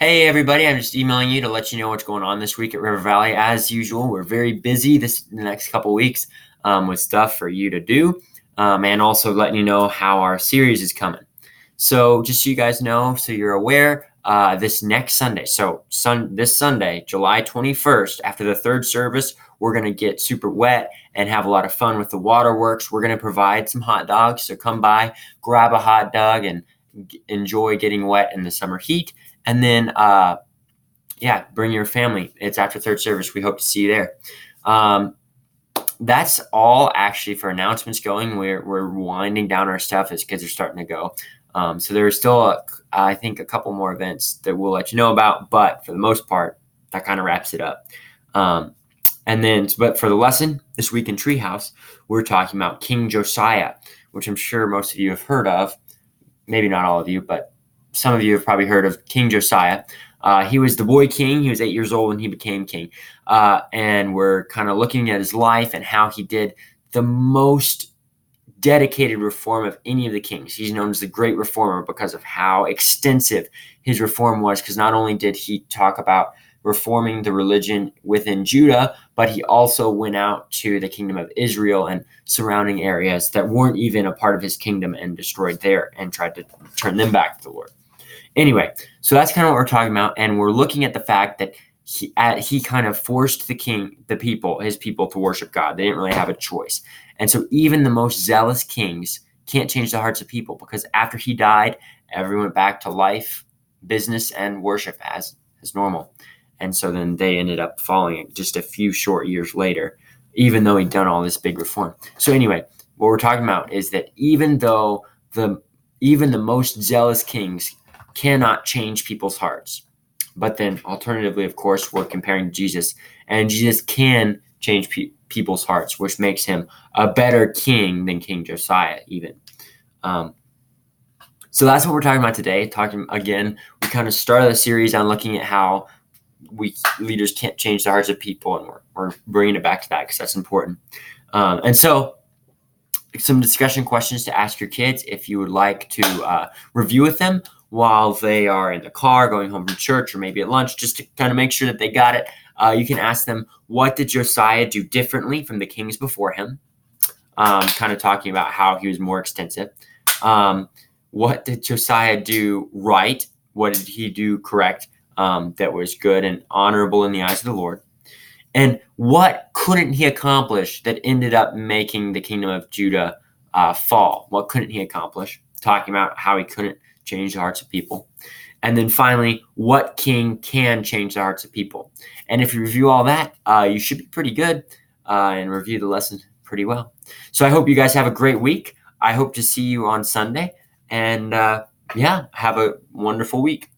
Hey everybody, I'm just emailing you to let you know what's going on this week at River Valley. As usual, we're very busy the next couple weeks with stuff for you to do, and also letting you know how our series is coming. So just so you guys know, so you're aware, this next Sunday, this Sunday, July 21st, after the third service, we're going to get super wet and have a lot of fun with the waterworks. We're going to provide some hot dogs, so come by, grab a hot dog, and enjoy getting wet in the summer heat. And then, bring your family. It's after third service. We hope to see you there. That's all actually for announcements going. We're winding down our stuff as kids are starting to go. So there are still, I think, a couple more events that we'll let you know about. But for the most part, that kind of wraps it up. But for the lesson this week in Treehouse, we're talking about King Josiah, which I'm sure most of you have heard of. Maybe not all of you, but some of you have probably heard of King Josiah. He was the boy king. He was 8 years old when he became king. And we're kind of looking at his life and how he did the most dedicated reform of any of the kings. He's known as the Great Reformer because of how extensive his reform was, because not only did he talk about reforming the religion within Judah, but he also went out to the kingdom of Israel and surrounding areas that weren't even a part of his kingdom and destroyed there and tried to turn them back to the Lord. Anyway, so that's kind of what we're talking about, and we're looking at the fact that he kind of forced his people to worship God. They didn't really have a choice. And so even the most zealous kings can't change the hearts of people, because after he died, everyone went back to life, business, and worship as normal. And so then they ended up following just a few short years later, even though he'd done all this big reform. So anyway, what we're talking about is that even the most zealous kings cannot change people's hearts. But then alternatively, of course, we're comparing Jesus, and Jesus can change people's hearts, which makes him a better king than King Josiah even. So that's what we're talking about today. We kind of started the series on looking at how leaders can't change the hearts of people, and we're bringing it back to that because that's important. And so some discussion questions to ask your kids if you would like to review with them while they are in the car going home from church, or maybe at lunch, just to kind of make sure that they got it. You can ask them, what did Josiah do differently from the kings before him? Kind of talking about how he was more extensive. What did Josiah do right? What did he do correct that was good and honorable in the eyes of the Lord? And what couldn't he accomplish that ended up making the kingdom of Judah fall? What couldn't he accomplish? Talking about how he couldn't change the hearts of people. And then finally, what king can change the hearts of people? And if you review all that, you should be pretty good and review the lesson pretty well. So I hope you guys have a great week. I hope to see you on Sunday. And have a wonderful week.